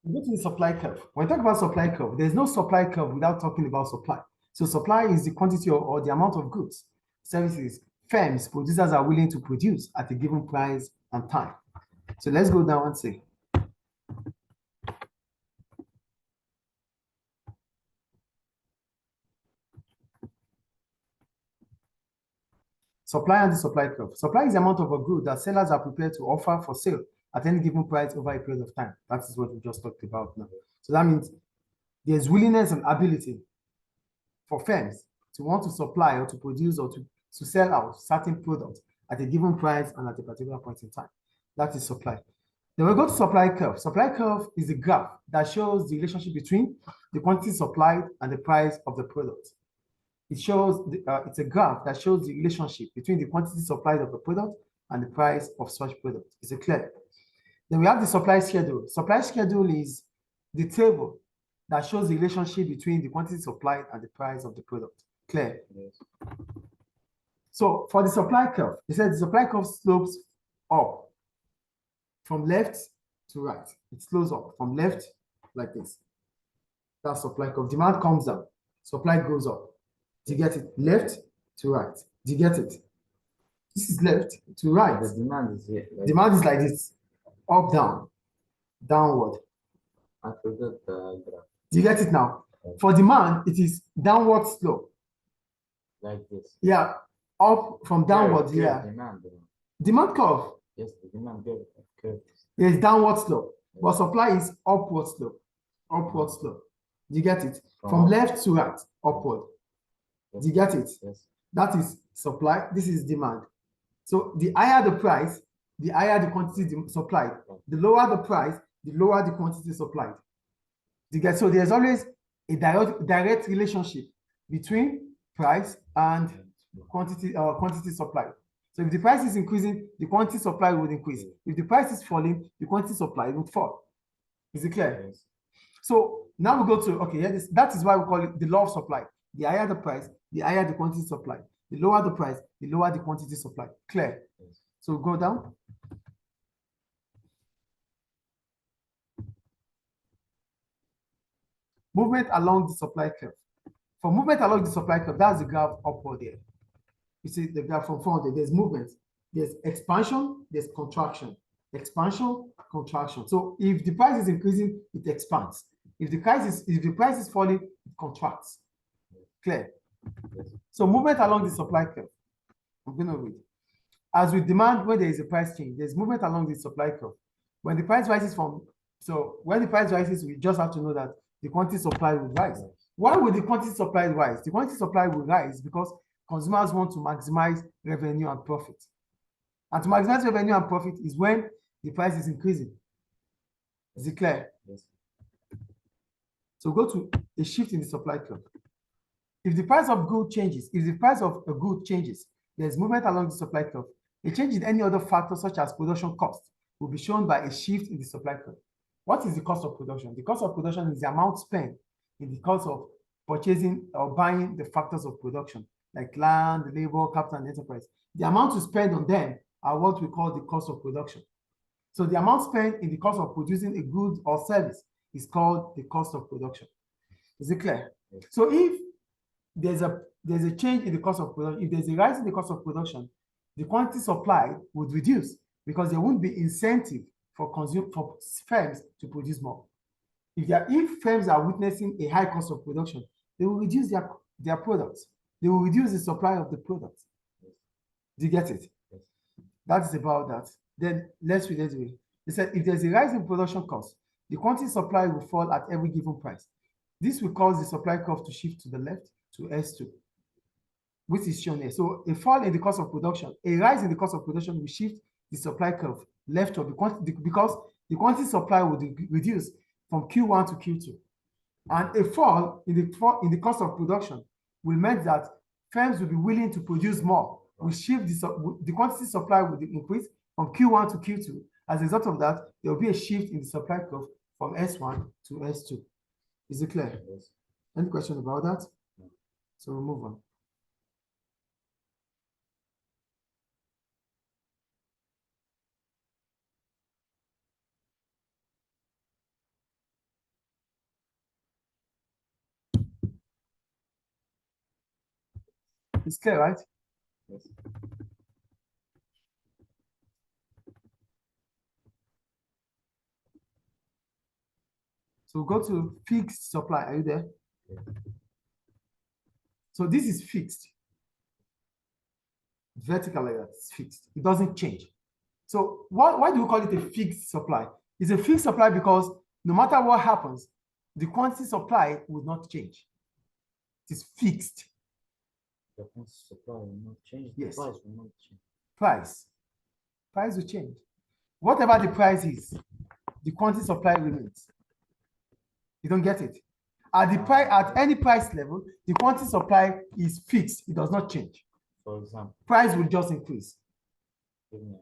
We go to the supply curve. When we talk about supply curve, there's no supply curve without talking about supply. So supply is the quantity or the amount of goods, services, firms, producers are willing to produce at a given price and time. So let's go down and see. Supply and the supply curve. Supply is the amount of a good that sellers are prepared to offer for sale at any given price over a period of time. That is what we just talked about now. So that means there's willingness and ability for firms to want to supply or to produce or to sell out certain products at a given price and at a particular point in time. That is supply. Then we go to supply curve. Supply curve is a graph that shows the relationship between the quantity supplied and the price of the product. It's a graph that shows the relationship between the quantity supplied of the product and the price of such product. Is it clear? Then we have the supply schedule. Supply schedule is the table that shows the relationship between the quantity supplied and the price of the product. Clear? Yes. So for the supply curve, they said the supply curve slopes up from left to right. It slows up from left like this. That's supply curve. Demand comes down, supply goes up. Do you get it? Left to right. Do you get it? This is left to right. The demand is here. Demand is like this. Up, down, downward. I forgot the graph. Do you get it now? For demand, it is downward slope. Like this. Yeah. Up from downward, yeah. Demand curve. Yes, the demand curve. It's downward slope. Yes. But supply is upward slope. Upward slope. Do you get it? From left to right, upward. Yes. Do you get it? Yes. That is supply. This is demand. So the higher the price, the higher the quantity supplied. The lower the price, the lower the quantity supplied. Do you get? So there's always a direct relationship between price and quantity supplied. So if the price is increasing, the quantity supplied would increase. If the price is falling, the quantity supplied would fall. Is it clear? Yes. So now we go to, okay, yeah, that is why we call it the law of supply. The higher the price, the higher the quantity supplied. The lower the price, the lower the quantity supplied. Clear? Yes. So go down. Movement along the supply curve. For movement along the supply curve, that's the graph upward there. You see the graph from 400, there's movement. There's expansion, there's contraction. Expansion, contraction. So if the price is increasing, it expands. If the price is falling, it contracts. Clear? Yes. So movement along the supply curve. I'm going to read. As with demand, when there is a price change, there's movement along the supply curve. When the price rises when the price rises, we just have to know that the quantity supply will rise. Why would the quantity supply rise? The quantity supply will rise because consumers want to maximize revenue and profit. And to maximize revenue and profit is when the price is increasing. Is it clear? Yes. So go to a shift in the supply curve. If the price of good changes, if the price of a good changes, there's movement along the supply curve. A change in any other factor, such as production cost, will be shown by a shift in the supply curve. What is the cost of production? The cost of production is the amount spent in the cost of purchasing or buying the factors of production, like land, labor, capital, and enterprise. The amount to spend on them are what we call the cost of production. So the amount spent in the cost of producing a good or service is called the cost of production. Is it clear? Yes. So if there's a change in the cost of production, if there's a rise in the cost of production, the quantity supplied would reduce because there won't be incentive for firms to produce more. If firms are witnessing a high cost of production, they will reduce their products. They will reduce the supply of the products. Do you get it? Yes. That is about that. Then let's read it. They said if there's a rise in production costs, the quantity supply will fall at every given price. This will cause the supply curve to shift to the left to S2, which is shown here. So a fall in the cost of production, a rise in the cost of production will shift the supply curve leftward because the quantity supply will reduce from Q1 to Q2. And a fall in the cost of production will mean that firms will be willing to produce more. Will shift the quantity supply will increase from Q1 to Q2. As a result of that, there will be a shift in the supply curve from S1 to S2. Is it clear? Yes. Any question about that? No. So we'll move on. It's clear, right? Yes. So go to fixed supply. Are you there? Yeah. So this is fixed. Vertical like that, it's fixed. It doesn't change. So why do we call it a fixed supply? It's a fixed supply because no matter what happens, the quantity supply will not change. It is fixed. The quantity supply will not change. Yes. The price will not change. Price will change. Whatever the price is, the quantity supply remains. You don't get it? At the price, at any price level, the quantity supply is fixed. It does not change. For example, Price will just increase. give me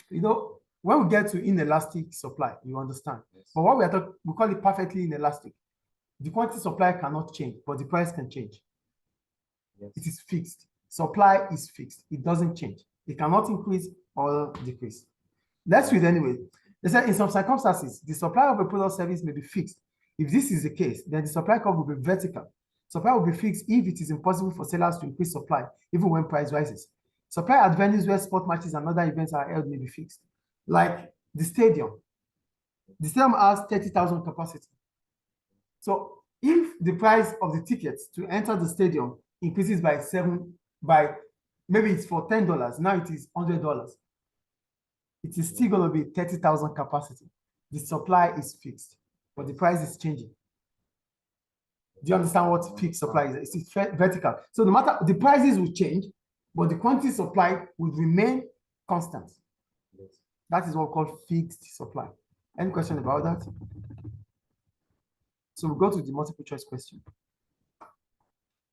You know, when we get to inelastic supply, you understand. yes. But what we are talking, we call it perfectly inelastic. The quantity supply cannot change, but the price can change. Yes. It is fixed. Supply is fixed. It doesn't change. It cannot increase or decrease. Let's read anyway. They said in some circumstances, the supply of a product or service may be fixed. If this is the case, then the supply curve will be vertical. Supply will be fixed if it is impossible for sellers to increase supply, even when price rises. Supply at venues where sport matches and other events are held may be fixed. Like the stadium. The stadium has 30,000 capacity. So if the price of the tickets to enter the stadium increases by maybe it's for $10, now it is $100. It is still going to be 30,000 capacity. The supply is fixed, but the price is changing. Do you understand what fixed supply is? It's vertical. So no matter the prices will change, but the quantity supply will remain constant. Yes. That is what we call fixed supply. Any question about that? So we go to the multiple choice question.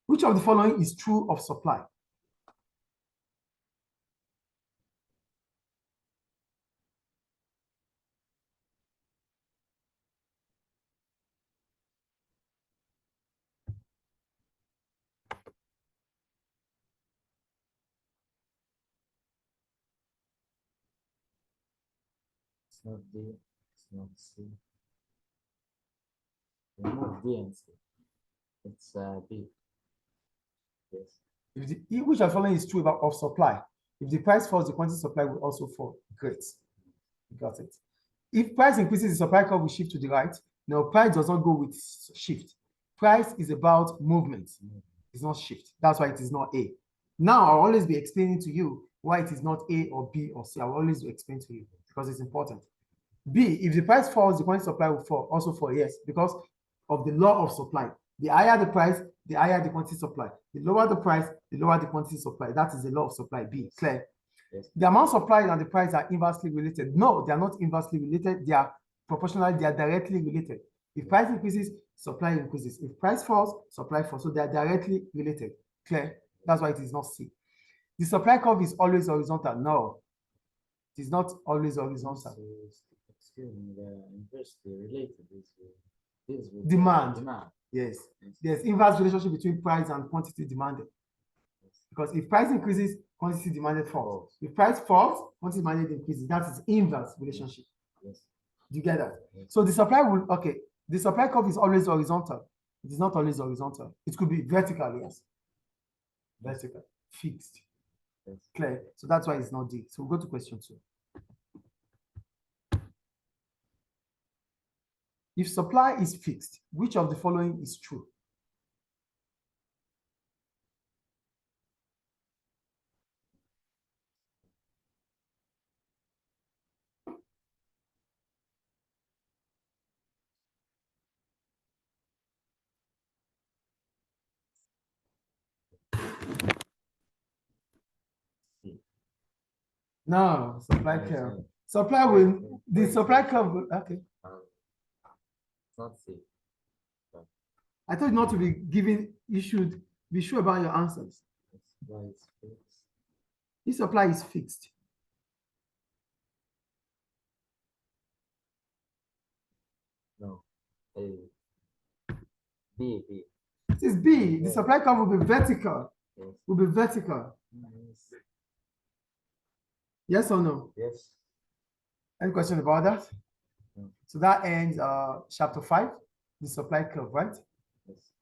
Which of the following is true of supply? It's not D. It's not C. Remove D and C. It's B. Yes. Which of the following is true about of supply? If the price falls, the quantity supply will also fall. Great. You got it. If price increases, the supply curve will shift to the right. No, price does not go with shift. Price is about movement. It's not shift. That's why it is not A. Now, I'll always be explaining to you why it is not A or B or C. I will always explain to you because it's important. B, if the price falls, the quantity supply will fall, also fall, yes, because of the law of supply. The higher the price, the higher the quantity supply. The lower the price, the lower the quantity supply. That is the law of supply, B, clear? Yes. The amount supplied and the price are inversely related. No, they are not inversely related. They are proportional, they are directly related. If price increases, supply increases. If price falls, supply falls. So they are directly related. Clear? That's why it is not C. The supply curve is always horizontal. No, it is not always horizontal. Excuse me, the inversely related is with Demand. Demand. Yes. There's inverse relationship between price and quantity demanded. Because if price increases, quantity demanded falls. If price falls, quantity demanded increases. That is inverse relationship. Yes. Do you get that? Yes. So the supply will, okay, the supply curve is always horizontal. It is not always horizontal. It could be vertical, yes. Vertical, fixed. Yes. Clear. So that's why it's not D. So we'll go to question 2. If supply is fixed, which of the following is true? C. No, supply No, it's curve. not. Supply will, the supply curve will, okay. It's not C. I told you not to be giving, you should be sure about your answers. Supply is fixed. This supply is fixed. No. A. B. It is B. The supply curve will be vertical. Yes. Will be vertical. Yes. Yes or no? Yes. Any question about that? No. So that ends chapter 5, the supply curve, right? Yes.